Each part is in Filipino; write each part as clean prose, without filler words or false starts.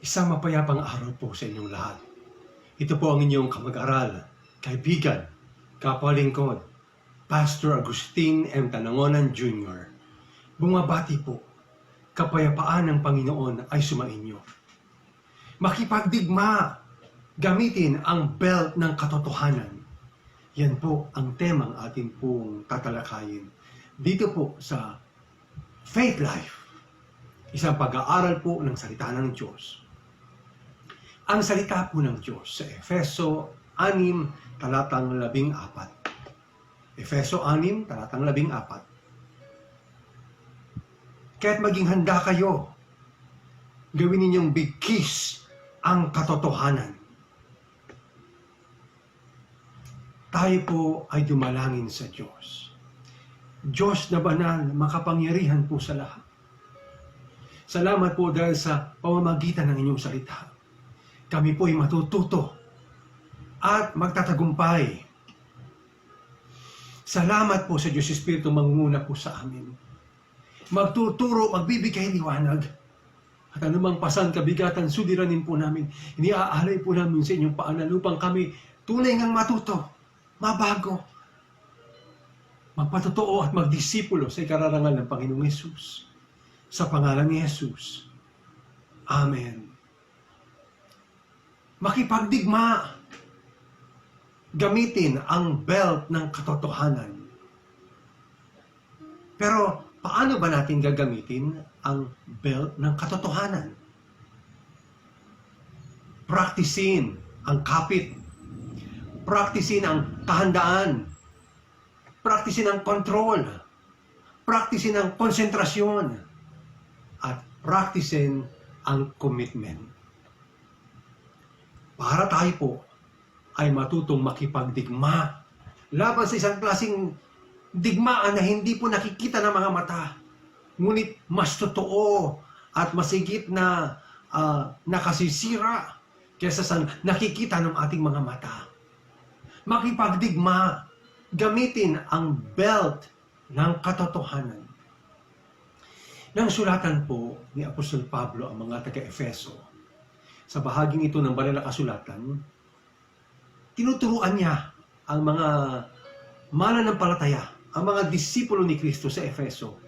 Isang mapayapang araw po sa inyong lahat. Ito po ang inyong kamag-aral, kaibigan, kapwa-lingkod, Pastor Agustin M. Tanangonan Jr. Bumabati po, kapayapaan ng Panginoon ay sumainyo. Makipagdigma, gamitin ang belt ng katotohanan. Yan po ang temang atin pong tatalakayin dito po sa Faith Life. Isang pag-aaral po ng salita ng Diyos. Ang salita po ng Diyos sa Efeso 6, talatang 14. Efeso 6, talatang 14. Kaya't maging handa kayo, gawin ninyong bigkis ang katotohanan. Tayo po ay dumalangin sa Diyos. Diyos na banal, makapangyarihan po sa lahat. Salamat po dahil sa pamamagitan ng inyong salita. Kami po ay matututo at magtatagumpay. Salamat po sa Diyos Espiritu mangunguna po sa amin. Magtuturo, magbibigay liwanag. At anumang pasan, kabigatan, sudiranin po namin. Iniaalay po namin sa inyong paanan upang kami tunay ngang matuto, mabago, magpatotoo at magdisipulo sa ikararangal ng Panginoong Hesus. Sa pangalan ni Jesus. Amen. Makipagdigma. Gamitin ang belt ng katotohanan. Pero paano ba natin gagamitin ang belt ng katotohanan? Praktisin ang kapit. Praktisin ang kahandaan. Praktisin ang control. Praktisin ang konsentrasyon. At praktisin ang commitment. Para tayo po ay matutong makipagdigma laban sa isang klaseng digmaan na hindi po nakikita ng mga mata. Ngunit mas totoo at masigit na nakasisira kaysa sa nakikita ng ating mga mata. Makipagdigma, gamitin ang belt ng katotohanan. Nang sulatan po ni Apostol Pablo ang mga taga-Efeso, sa bahaging ito ng banal na kasulatan, tinuturuan niya ang mga mananampalataya, ang mga disipulo ni Kristo sa Efeso,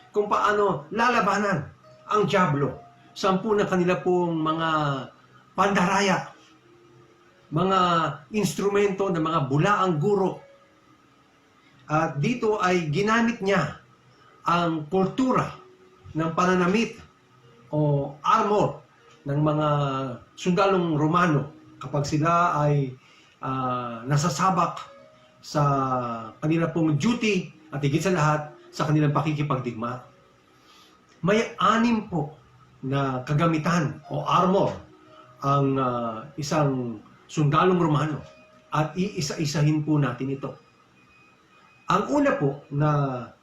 kung paano lalabanan ang dyablo, 10 na kanila pong mga pandaraya, mga instrumento ng mga bulaang guro. At dito ay ginamit niya ang kultura ng pananamit o armor ng mga sundalong Romano kapag sila ay nasasabak sa kanila pong duty at higit sa lahat sa kanilang pakikipagdigma. May 6 po na kagamitan o armor ang isang sundalong Romano at iisa-isahin po natin ito. Ang una po na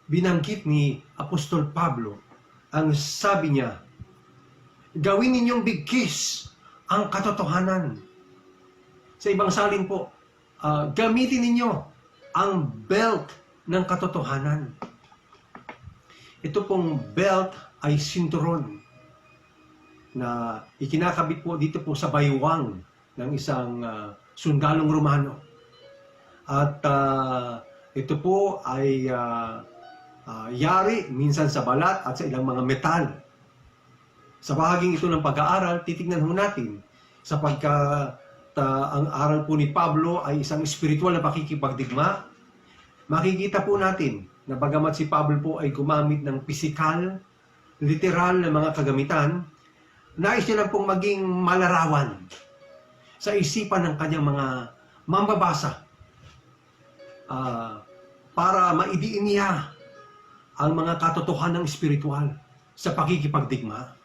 binanggit ni Apostol Pablo, ang sabi niya, gawin ninyong bigkis ang katotohanan. Sa ibang salin po, gamitin ninyo ang belt ng katotohanan. Ito pong belt ay sinturon na ikinakabit po dito po sa baywang ng isang sundalong Romano. At ito po ay yari minsan sa balat at sa ilang mga metal. Sa bahaging ito ng pag-aaral, titignan ho natin sapagkat ang aral po ni Pablo ay isang espiritual na pakikipagdigma. Makikita po natin na bagamat si Pablo po ay gumamit ng pisikal, literal na mga kagamitan, nais niya lang pong maging malarawan sa isipan ng kanyang mga mambabasa para maidiin niya ang mga katotohanan ng espiritual sa pakikipagdigma.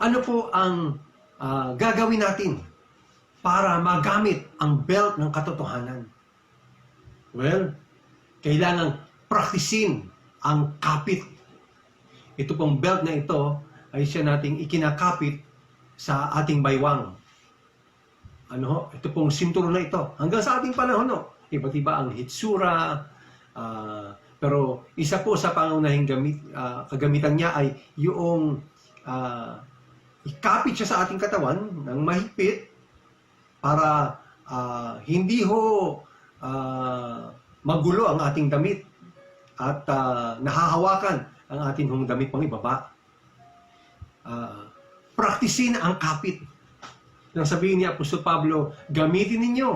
Ano po ang gagawin natin para magamit ang belt ng katotohanan? Well, kailangang praktisin ang kapit. Ito pong belt na ito ay siya nating ikinakapit sa ating baywang. Ito pong sinturon na ito. Hanggang sa ating panahon, iba't iba ang hitsura, pero isa po sa pangunahing kagamitan niya ay yung ikapit siya sa ating katawan ng mahigpit para hindi ho magulo ang ating damit at nahahawakan ang ating hong damit pang ibaba. Praktisin ang kapit. Nang sabihin ni Apostol Pablo, gamitin ninyo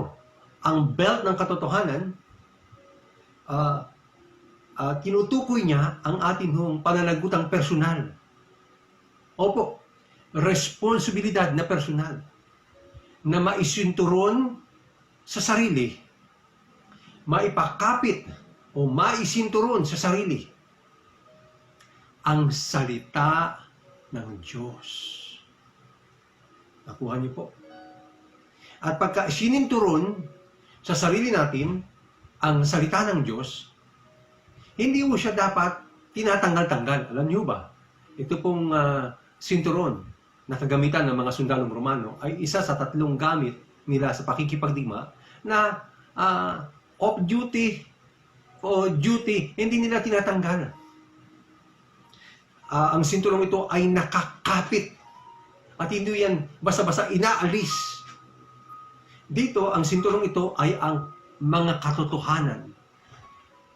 ang belt ng katotohanan. Tinutukoy niya ang ating hong pananagutang personal. Opo, responsibilidad na personal na maisinturon sa sarili, maipakapit o maisinturon sa sarili ang salita ng Diyos. Nakuha niyo po. At pagka sininturon sa sarili natin ang salita ng Diyos, hindi mo siya dapat tinatanggal-tanggal. Alam niyo ba? Ito pong sinturon na kagamitan ng mga sundalong Romano ay isa sa 3 gamit nila sa pakikipagdigma na off-duty o duty, hindi nila tinatanggal. Ang sinturong ito ay nakakapit at hindi yan basta-basta inaalis. Dito, ang sinturong ito ay ang mga katotohanan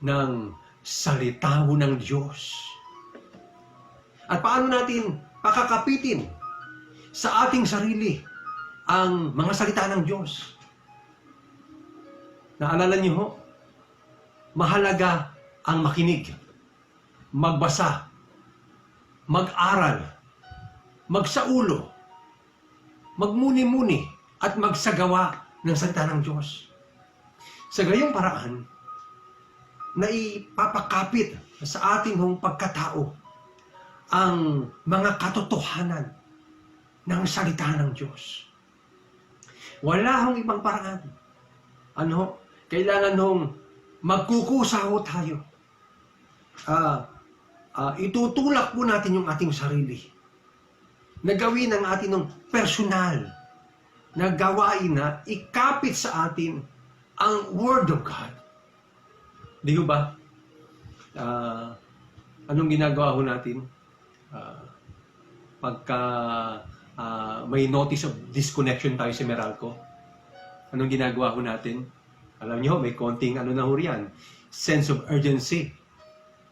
ng salita ng Diyos. At paano natin pakakapitin sa ating sarili ang mga salita ng Diyos? Naalala niyo ho, mahalaga ang makinig, magbasa, mag-aral, magsaulo, magmuni-muni, at magsagawa ng salita ng Diyos. Sa gayong paraan, na ipapakapit sa ating hong pagkatao ang mga katotohanan ng salita ng Diyos. Wala hong ibang paraan. Kailangan hong magkukusa ho tayo. Itutulak po natin yung ating sarili na gawin ang ating ng personal na gawain na ikapit sa atin ang Word of God. Di ba? Anong ginagawa ho natin? Pagka may notice of disconnection tayo sa Meralco, anong ginagawa ho natin? Alam niyo, may konting na ho riyan, sense of urgency.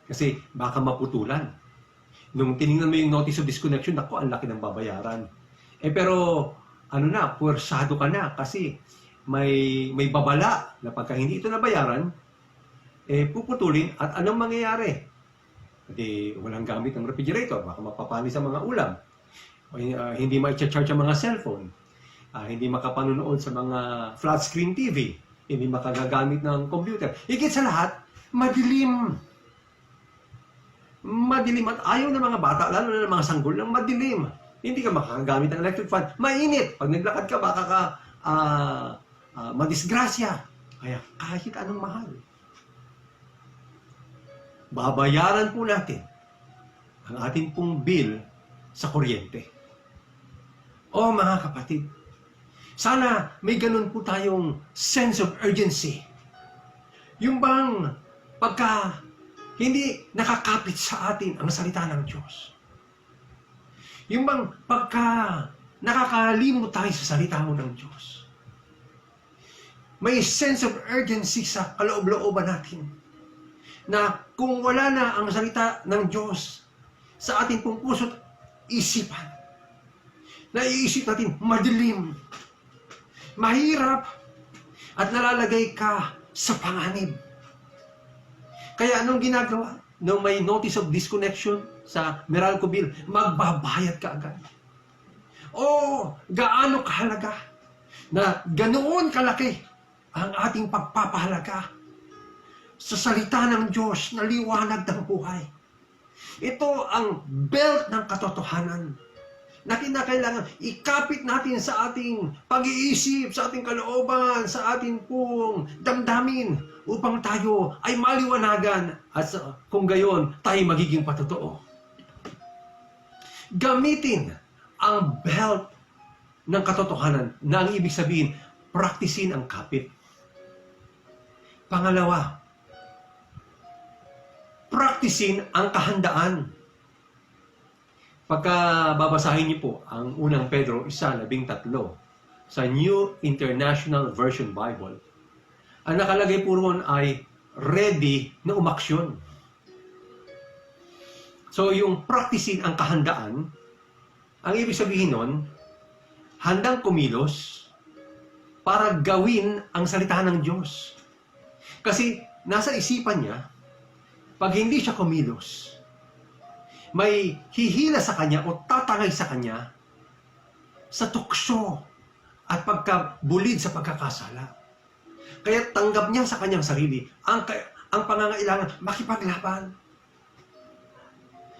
Kasi baka maputulan. Nung tinignan mo yung notice of disconnection, naku, ang laki ng babayaran. Pero, puwersado ka na kasi may babala na pagka hindi ito nabayaran, puputulin at anong mangyayari? Walang gamit ng refrigerator, baka mapapani sa mga ulam. Hindi ma-charge ang mga cellphone. Hindi makapanonood sa mga flat screen TV. Hindi makagagamit ng computer. Higit sa lahat, madilim. Madilim at ayaw ng mga bata, lalo na ng mga sanggol, ng madilim. Hindi ka makakagamit ng electric fan. Mainit. Pag naglakad ka, baka ka madisgrasya. Kaya kahit anong mahal, babayaran po natin ang ating pong bill sa kuryente. O mga kapatid, sana may ganun po tayong sense of urgency. Yung bang pagka hindi nakakapit sa atin ang salita ng Diyos. Yung bang pagka nakakalimot tayo sa salita mo ng Diyos. May sense of urgency sa kaloob-looban natin na kung wala na ang salita ng Diyos sa ating pong puso't isipan, naiisip natin madilim, mahirap, at nalalagay ka sa panganib. Kaya anong ginagawa? Nung may notice of disconnection sa Meralco bill, magbabayad ka agad. Gaano kahalaga na ganoon kalaki ang ating pagpapahalaga sa salita ng Diyos na liwanag ng buhay. Ito ang belt ng katotohanan na kinakailangan ikapit natin sa ating pag-iisip, sa ating kalooban, sa ating pong damdamin upang tayo ay maliwanagan at kung gayon tayo magiging patotoo. Gamitin ang belt ng katotohanan na ang ibig sabihin, praktisin ang kapit. Pangalawa, praktisin ang kahandaan. Pagka babasahin niyo po ang unang Pedro 1:13 sa New International Version Bible, ang nakalagay po roon ay ready na umaksyon. So yung practicing ang kahandaan, ang ibig sabihin nun, handang kumilos para gawin ang salita ng Diyos. Kasi nasa isipan niya, pag hindi siya kumilos, may hihila sa kanya o tatangay sa kanya sa tukso at pagkabulid sa pagkakasala. Kaya tanggap niya sa kanyang sarili ang pangangailangan makipaglaban.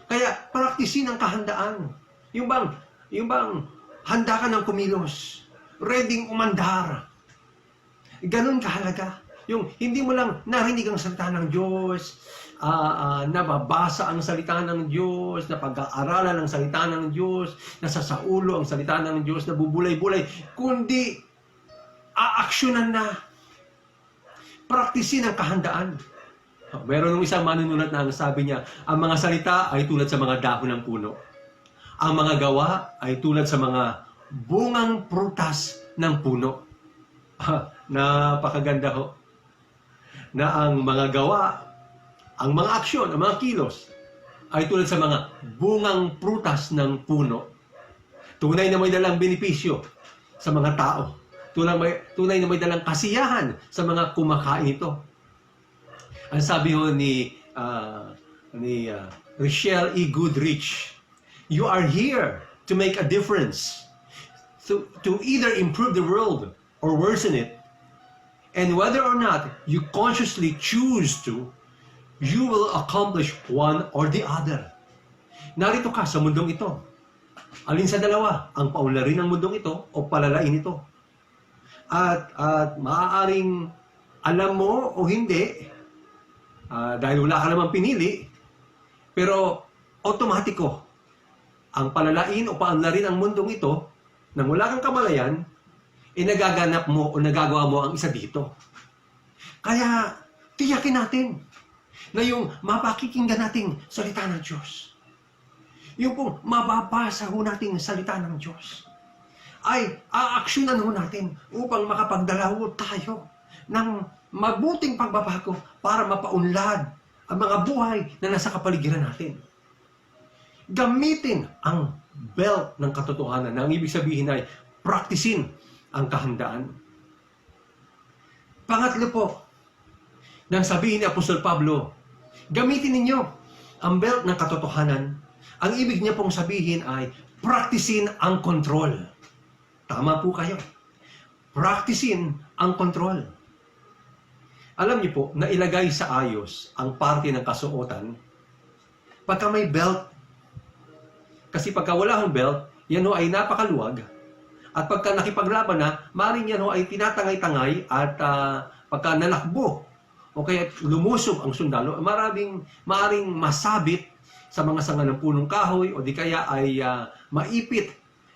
Kaya praktisin ang kahandaan. Yung bang handa ka ng kumilos, ready umandar. Ganun kahalaga. Yung hindi mo lang narinig ang salita ng Diyos, nababasa ang salita ng Diyos, napag-aaralan ang salita ng Diyos, nasasaulo ang salita ng Diyos, nabubulay-bulay, kundi aaksyonan na. Praktisin ang kahandaan. Meron ng isang manunulat na sabi niya, ang mga salita ay tulad sa mga dahon ng puno. Ang mga gawa ay tulad sa mga bungang prutas ng puno. Napakaganda ho. Na ang mga gawa, ang mga aksyon, ang mga kilos, ay tulad sa mga bungang prutas ng puno. Tunay na may dalang benepisyo sa mga tao. Tunay na may dalang kasiyahan sa mga kumakain ito. Ang sabi ho ni Richelle E. Goodrich, you are here to make a difference, to either improve the world or worsen it. And whether or not you consciously choose to, you will accomplish one or the other. Narito ka sa mundong ito. Alin sa dalawa, ang paunlarin ng mundong ito o palalain ito. At maaaring alam mo o hindi, dahil wala ka namang pinili, pero automatiko, ang palalain o paunlarin ang mundong ito, nang wala kang kamalayan, nagaganap mo o nagagawa mo ang isa dito. Kaya, tiyakin natin na yung mapakikinggan nating salita ng Diyos, yung pong mababasa ho nating salita ng Diyos, ay aaksyonan ho natin upang makapagdala ho tayo ng mabuting pagbabago para mapaunlad ang mga buhay na nasa kapaligiran natin. Gamitin ang belt ng katotohanan na ang ibig sabihin ay praktisin ang kahandaan. Pangatlo po, nang sabihin ni Apostol Pablo, gamitin ninyo ang belt ng katotohanan. Ang ibig niya pong sabihin ay praktisin ang kontrol. Tama po kayo. Praktisin ang kontrol. Alam niyo po, na ilagay sa ayos ang parte ng kasuotan pagka may belt. Kasi pagka wala hong belt, yan ho ay napakaluwag. At pagka nakipaglaban na, maaaring yan ho ay tinatangay-tangay at pagka nalakbo o kaya lumusob ang sundalo, maaaring masabit sa mga sanga ng punong kahoy o di kaya ay maipit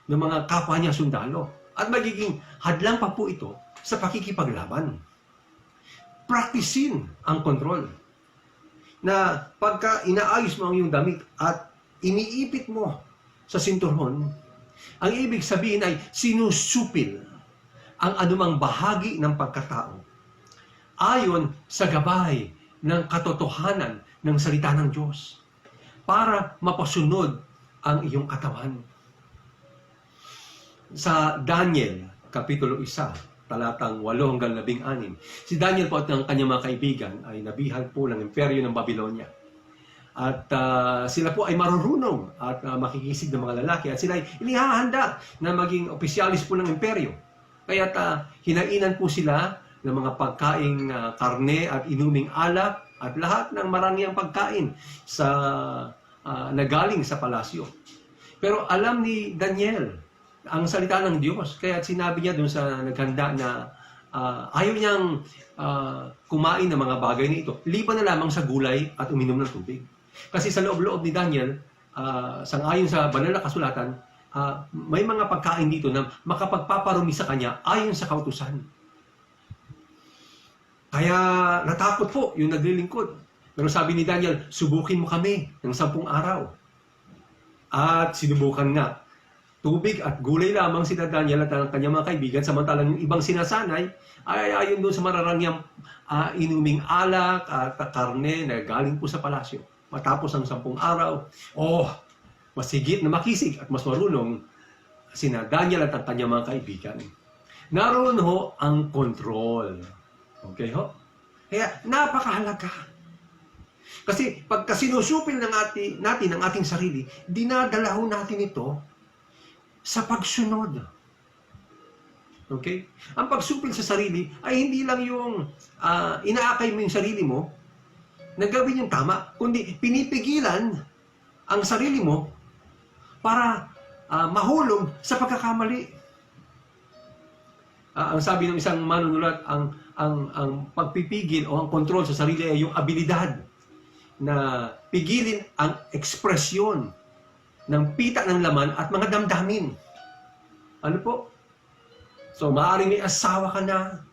ng mga kapwa niya sundalo. At magiging hadlang pa po ito sa pakikipaglaban. Praktisin ang kontrol. Na pagka inaayos mo ang iyong damit at iniipit mo sa sinturon, ang ibig sabihin ay sinusupil ang anumang bahagi ng pagkatao ayon sa gabay ng katotohanan ng salita ng Diyos para mapasunod ang iyong katawan. Sa Daniel, Kapitulo 1, talatang 8-16, si Daniel po at ang kanyang mga kaibigan ay nabihag po ng imperyo ng Babylonia. At sila po ay marurunong at makikisig ng mga lalaki at sila ay inihahanda na maging opisyalis po ng imperyo. Kaya hinainan po sila ng mga pagkaing karne at inuming alak at lahat ng marangyang pagkain nagaling sa palasyo. Pero alam ni Daniel ang salita ng Diyos. Kaya sinabi niya dun sa naghanda na ayaw niyang kumain ng mga bagay na ito. Liban na lamang sa gulay at uminom ng tubig. Kasi sa loob-loob ni Daniel, sangayon sa banal na kasulatan, may mga pagkain dito na makapagpaparumi sa kanya ayon sa kautusan. Kaya natakot po yung naglilingkod. Pero sabi ni Daniel, subukin mo kami ng 10 araw. At sinubukan nga, tubig at gulay lamang si Daniel at ang kanyang mga kaibigan, samantalang yung ibang sinasanay ay ayon doon sa mararangyang inuming alak at karne na galing po sa palasyo. Matapos ang 10 araw, mas higit na makisig at mas marunong sina Daniel at ang kanyang mga kaibigan. Naroon ho ang control. Okay ho? Kaya napakahalaga. Kasi pagka sinusupil natin ang ating sarili, dinadala ho natin ito sa pagsunod. Okay? Ang pagsupil sa sarili ay hindi lang yung inaakay mo yung sarili mo na gawin yung tama, kundi pinipigilan ang sarili mo para mahulog sa pagkakamali. Ang sabi ng isang manunulat, ang pagpipigil o ang kontrol sa sarili ay yung abilidad na pigilin ang ekspresyon ng pita ng laman at mga damdamin. Ano po? So, maaaring may asawa ka na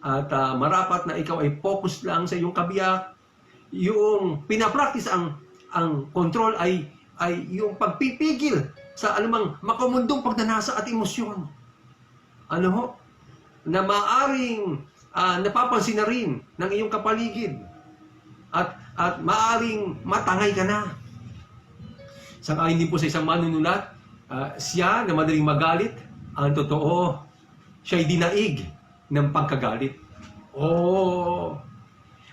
at marapat na ikaw ay focus lang sa iyong kabiyak. Yung pinapractice ang control ay yung pagpipigil sa anumang makamundong pagnanasa at emosyon. Ano ho? Na maaaring napapansin na rin ng iyong kapaligid at maaaring matangay ka na. Sang-ayon din po sa isang manunulat, siya na madaling magalit, ang totoo, siya'y dinaig ng pagkagalit.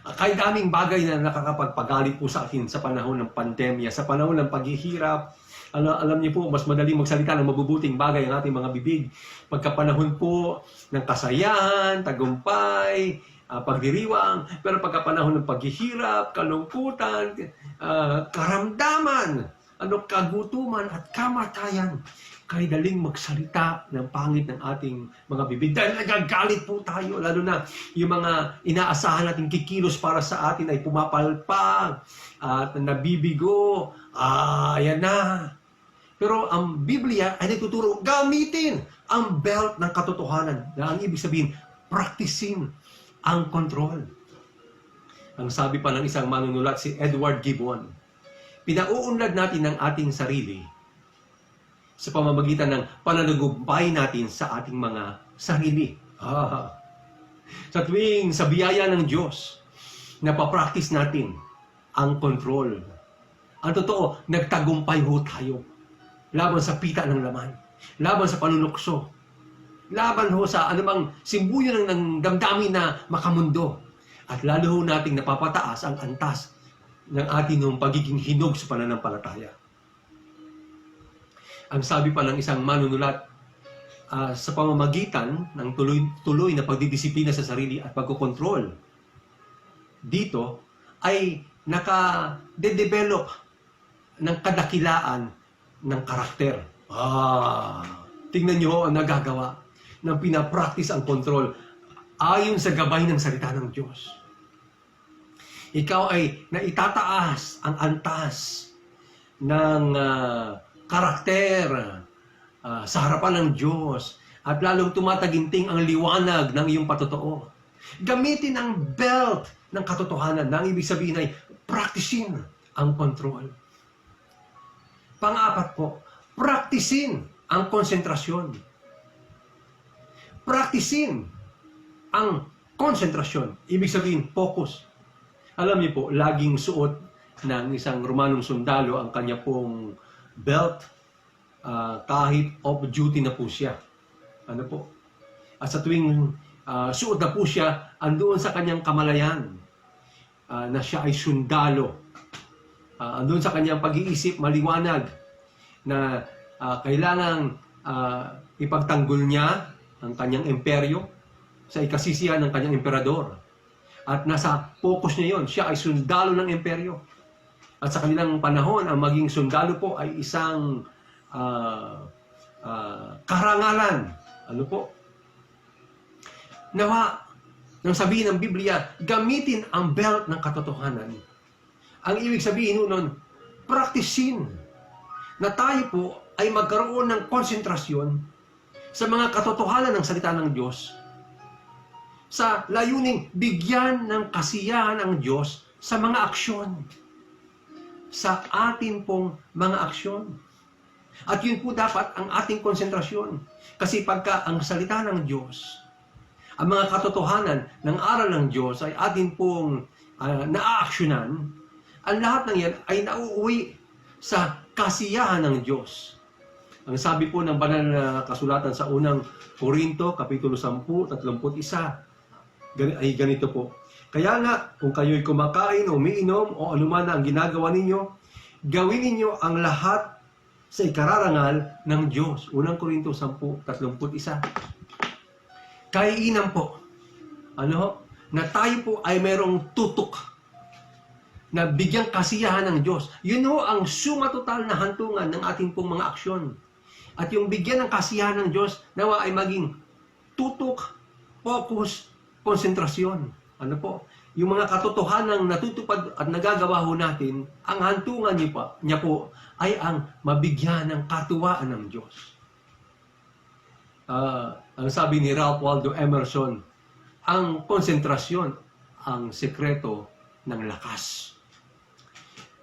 Kahit daming bagay na nakakapagpagalit po sa atin sa panahon ng pandemya, sa panahon ng paghihirap. Alam niyo po, mas madaling magsalita ng mabubuting bagay ang ating mga bibig. Pagkapanahon po ng kasayahan, tagumpay, pagdiriwang, pero pagkapanahon ng paghihirap, kalungkutan, karamdaman, kagutuman at kamatayan, kay daling magsalita ng pangit ng ating mga bibig. Dahil nagagalit po tayo, lalo na yung mga inaasahan nating kikilos para sa atin ay pumapalpag at nabibigo. Yan na. Pero ang Biblia ay nagtuturo, gamitin ang belt ng katotohanan. Na ang ibig sabihin, practicing ang control. Ang sabi pa ng isang manunulat, si Edward Gibbon, pinauunlad natin ang ating sarili sa pamamagitan ng pananagumpay natin sa ating mga sarili. Sa tuwing sa biyaya ng Diyos, napapractice natin ang control. Ang totoo, nagtagumpay ho tayo. Laban sa pita ng laman. Laban sa panunukso. Laban ho sa anumang simbuyo ng damdamin na makamundo. At lalo ho nating napapataas ang antas ng ating pagiging hinog sa pananampalataya. Ang sabi pa ng isang manunulat, sa pamamagitan ng tuloy na pagdidisiplina sa sarili at pagkokontrol, dito ay naka-develop ng kadakilaan ng karakter. Tingnan nyo ang nagagawa ng pinapractice ang control ayon sa gabay ng salita ng Diyos. Ikaw ay naitataas ang antas ng karakter sa harapan ng Diyos at lalong tumataginting ang liwanag ng iyong patotoo. Gamitin ang belt ng katotohanan na ang ibig sabihin ay practicing ang control. Pang-apat po, practicing ang konsentrasyon. Practicing ang konsentrasyon. Ibig sabihin, focus. Alam niyo po, laging suot ng isang Romanong sundalo ang kanya pong belt kahit off-duty na po siya. Ano po? At sa tuwing suot na po siya, andoon sa kanyang kamalayan na siya ay sundalo. Andoon sa kanyang pag-iisip, maliwanag na kailangang ipagtanggol niya ang kanyang imperyo sa ikasisihan ng kanyang emperador. At nasa focus niya yon, siya ay sundalo ng imperyo. At sa kanilang panahon, ang maging sundalo po ay isang karangalan. Ano po? Nawa, nang sabihin ng Biblia, gamitin ang belt ng katotohanan. Ang ibig sabihin nun, practicing na tayo po ay magkaroon ng konsentrasyon sa mga katotohanan ng salita ng Diyos sa layuning bigyan ng kasiyahan ang Diyos sa mga aksyon. Sa atin pong mga aksyon. At yun po dapat ang ating konsentrasyon. Kasi pagka ang salita ng Diyos, ang mga katotohanan ng aral ng Diyos ay atin pong naaaksyonan, ang lahat ng yan ay nauuwi sa kasiyahan ng Diyos. Ang sabi po ng banal na kasulatan sa unang Korinto, Kapitulo 10:31, ay ganito po. Kaya nga, kung kayo'y kumakain o umiinom o anuman ang ginagawa ninyo, gawin ninyo ang lahat sa ikararangal ng Diyos. Unang Korinto 10:31. Kaiinan po. Na tayo po ay mayroong tutok na bigyang kasiyahan ng Diyos. Yun ho ang suma total na hantungan ng ating pong mga aksyon. At yung bigyan ng kasiyahan ng Diyos, nawa ay maging tutok, focus, konsentrasyon. Yung mga katotohanang natutupad at nagagawa ho natin, ang hantungan niya po ay ang mabigyan ng katuwaan ng Diyos. Ang sabi ni Ralph Waldo Emerson, ang konsentrasyon, ang sekreto ng lakas.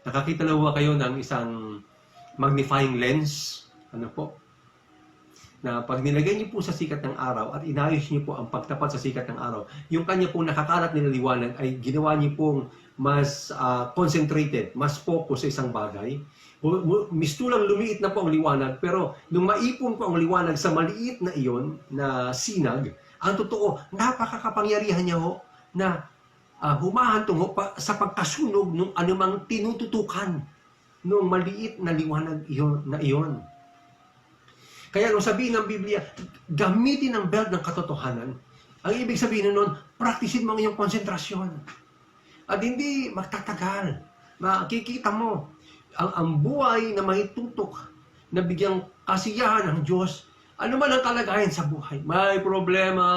Nakakita na ba kayo ng isang magnifying lens? Na pag nilagay niyo po sa sikat ng araw at inayos niyo po ang pagtapat sa sikat ng araw, yung kanya pong nakakalat na liwanag ay ginawa niyo pong mas concentrated, mas focus sa isang bagay. Mistulang lumiit na po ang liwanag, pero nung maipon po ang liwanag sa maliit na iyon, na sinag, ang totoo, napakakapangyarihan niya ho na humahantong ho sa pagkasunog ng anumang tinututukan ng maliit na liwanag iyon. Kaya nung sabihin ng Biblia, gamitin ang belt ng katotohanan, ang ibig sabihin nun, praktisin mo ang iyong konsentrasyon. At hindi magtatagal. Makikita mo, ang buhay na may tutok, na bigyang kasiyahan ng Diyos, ano man ang kalagayan sa buhay. May problema,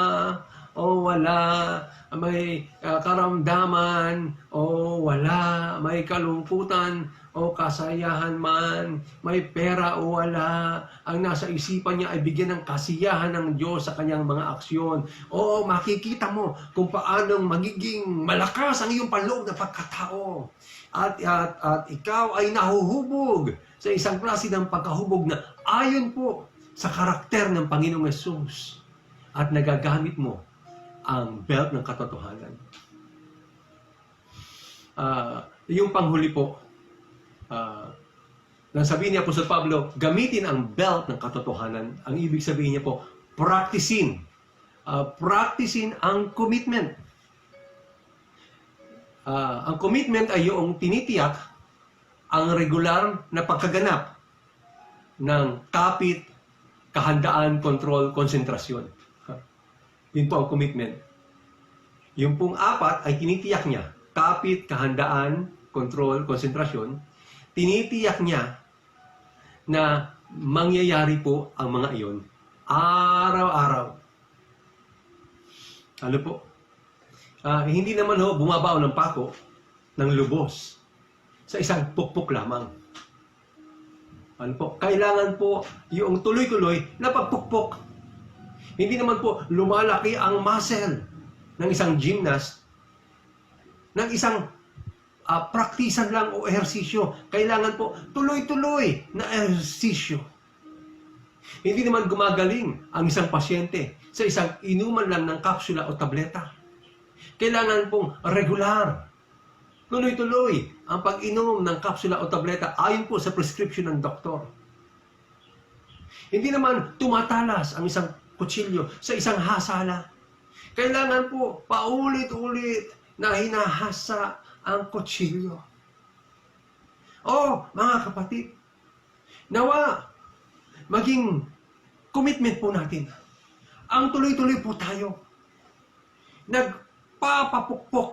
o wala, may karamdaman, o wala, may kalungkutan, o kasayahan man, may pera o wala, ang nasa isipan niya ay bigyan ng kasiyahan ng Diyos sa kanyang mga aksyon. O makikita mo kung paanong magiging malakas ang iyong panloob na pagkatao. At ikaw ay nahuhubog sa isang klase ng pagkahubog na ayon po sa karakter ng Panginoong Yesus. At nagagamit mo ang belt ng katotohanan. Yung panghuli po, nang sabihin ni Apostol Pablo, gamitin ang belt ng katotohanan. Ang ibig sabihin niya po, practicein ang commitment. Ang commitment ay yung tinitiyak ang regular na pagkaganap ng kapit, kahandaan, kontrol, konsentrasyon. Yun po ang commitment. Yung pong apat ay tinitiyak niya, kapit, kahandaan, kontrol, konsentrasyon. Tinitiyak niya na mangyayari po ang mga iyon araw-araw. Hindi naman bumabaon ng pako ng lubos sa isang pukpok lamang. Kailangan po yung tuloy-tuloy na pagpukpok. Hindi naman po lumalaki ang muscle ng isang gymnast, ng isang praktisan lang o ehersisyo. Kailangan po tuloy-tuloy na ehersisyo. Hindi naman gumagaling ang isang pasyente sa isang inuman lang ng kapsula o tableta. Kailangan pong regular, tuloy-tuloy ang pag-inom ng kapsula o tableta ayon po sa prescription ng doktor. Hindi naman tumatalas ang isang kutsilyo sa isang hasala. Kailangan po paulit-ulit na hinahasa ang kutsilyo. Mga kapatid, nawa, maging commitment po natin. Ang tuloy-tuloy po tayo, nagpapapukpok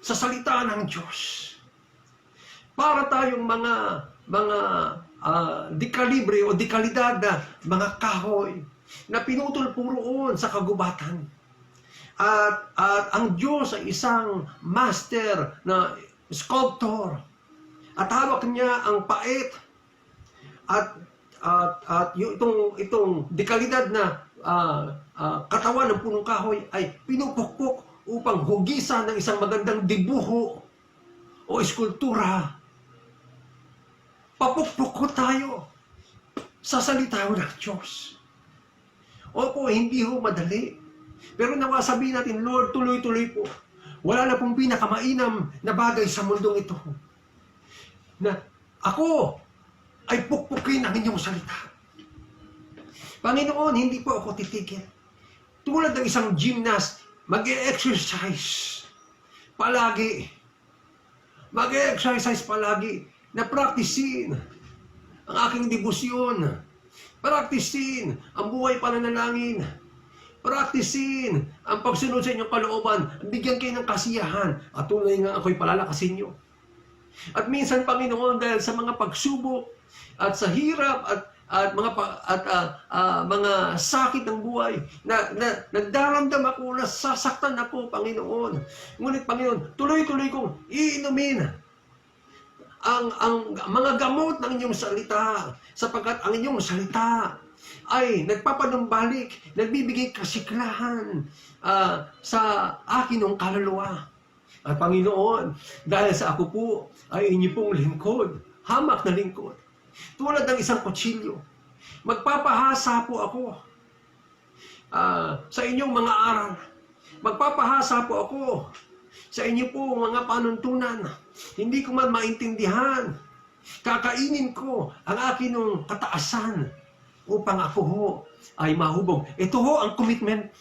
sa salita ng Diyos. Para tayong mga dekalibre o dekalidad na mga kahoy na pinutol po roon sa kagubatan. At ang Diyos ay isang master na sculptor. At hawak niya ang pait at itong dekalidad na katawan ng punong kahoy ay pinupukpok upang hugisan ng isang magandang dibuho o eskultura. Papukpok ko tayo sa salita ng Diyos. Opo, hindi ho madali. Pero nawa sabihin natin, Lord, tuloy-tuloy po. Wala na pong pinakamainam na bagay sa mundong ito. Na ako ay pukpukin ang inyong salita. Panginoon, hindi po ako titigil. Tulad ng isang gymnast, mag-e-exercise palagi. Mag-e-exercise palagi na praktisin ang aking debosyon. Praktisin ang buhay pananalangin. Praktisin ang pagsunod sa inyong kalooban. Bigyan kayo ng kasiyahan. At tunay nga ako'y palalakasin nyo. At minsan, Panginoon, dahil sa mga pagsubok at sa hirap at mga sakit ng buhay, nagdaramdam ako, nasasaktan ako, Panginoon. Ngunit, Panginoon, tuloy-tuloy kong iinumin ang mga gamot ng inyong salita, sapagkat ang inyong salita ay nagpapanumbalik, nagbibigay kasiklahan sa akin ng kaluluwa. At Panginoon, dahil sa ako po ay inyo pong lingkod, hamak na lingkod, tulad ng isang kutsilyo, magpapahasa po ako sa inyong mga aral. Magpapahasa po ako sa inyo po mga panuntunan. Hindi ko man maintindihan. Kakainin ko ang akin ng kataasan upang ako ho ay mahubog. Ito ho ang commitment.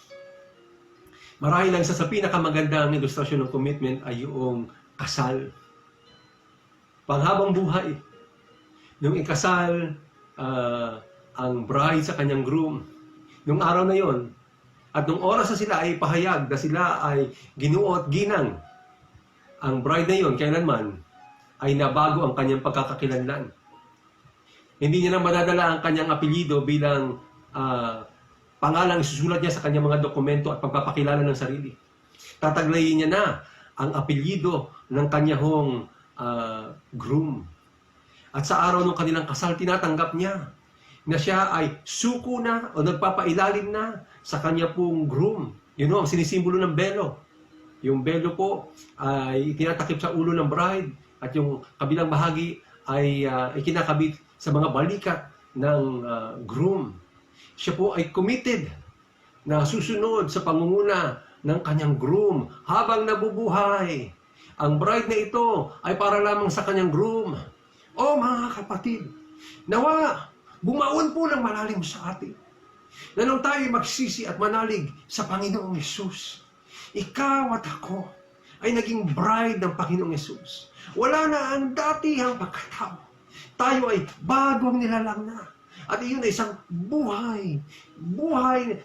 Marahil lang sa pinakamagandang ilustrasyon ng commitment ay yung kasal. Panghabang buhay. Nung ikasal ang bride sa kanyang groom, nung araw na yon, at nung oras na sila ay pahayag na sila ay ginuo at ginang, ang bride na yon, kailanman, ay nabago ang kanyang pagkakakilanlan. Hindi niya na madadala ang kanyang apelyido bilang pangalang isusulat niya sa kanyang mga dokumento at pagpapakilala ng sarili. Tataglayin niya na ang apelyido ng kanyang groom. At sa araw ng kanilang kasal, tinatanggap niya na siya ay suko na o nagpapailalim na sa kanya pong groom. Yun ang sinisimbolo ng belo. Yung belo po ay tinatakip sa ulo ng bride at yung kabilang bahagi ay ikinakabit sa mga balikat ng groom. Siya po ay committed na susunod sa pangunguna ng kanyang groom habang nabubuhay. Ang bride na ito ay para lamang sa kanyang groom. O mga kapatid, nawa, bumaon po ng malalim sa atin na nung tayo magsisi at manalig sa Panginoong Yesus, ikaw at ako ay naging bride ng Panginoong Yesus. Wala na ang datihang pagkatao. Tayo ay bagong nilalang na. At iyon ay isang buhay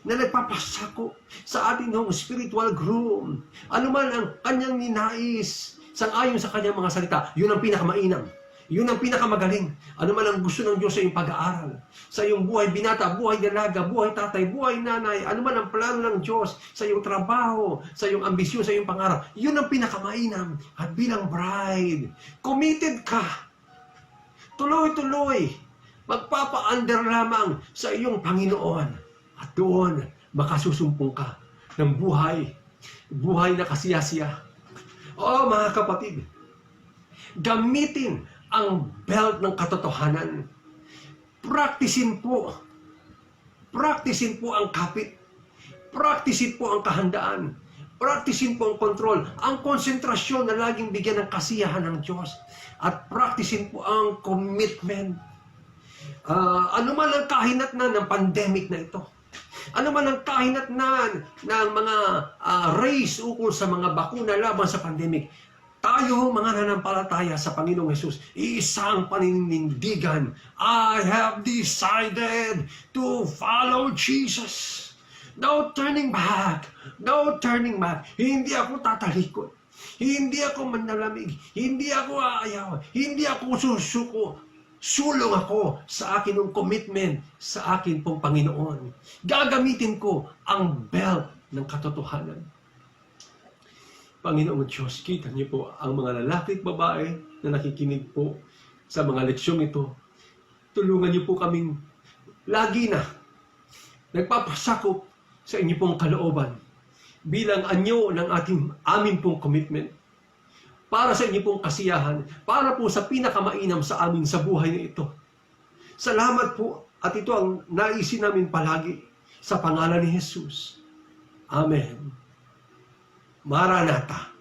na nagpapasako sa ating spiritual groom. Ano man ang kanyang ninais, sang-ayon sa kanyang mga salita, yun ang pinakamainam. Yun ang pinakamagaling. Ano man ang gusto ng Diyos sa iyong pag-aaral, sa iyong buhay binata, buhay dalaga, buhay tatay, buhay nanay, ano man ang plano ng Diyos sa iyong trabaho, sa iyong ambisyon, sa iyong pangarap, yun ang pinakamainam. At bilang bride, committed ka. Tuloy-tuloy, magpapa-under lamang sa iyong Panginoon. At doon, makasusumpong ka ng buhay na kasiyasiya. O mga kapatid, gamitin ang belt ng katotohanan. Praktisin po ang kapit. Praktisin po ang kahandaan. Praktisin po ang kontrol. Ang konsentrasyon na laging bigyan ng kasiyahan ng Diyos. At praktisin po ang commitment. Ano man ang kahinatnan ng pandemic na ito. Ano man ang kahinatnan ng mga race ukol sa mga bakuna laban sa pandemic. Tayo, mga nanampalataya sa Panginoong Yesus, isang paninindigan. I have decided to follow Jesus. No turning back. No turning back. Hindi ako tatalikod. Hindi ako manlalamig. Hindi ako aayaw. Hindi ako susuko. Sulong ako sa akin ng commitment sa akin pong Panginoon. Gagamitin ko ang belt ng katotohanan. Panginoong Diyos, kita niyo po ang mga lalaki at babae na nakikinig po sa mga leksyong ito. Tulungan niyo po kaming lagi na nagpapasakop sa inyo pong kalooban bilang anyo ng amin pong commitment. para sa inyo pong kasiyahan, para po sa pinakamainam sa amin sa buhay na ito. Salamat po, at ito ang naisin namin palagi sa pangalan ni Jesus. Amen. Maranatha.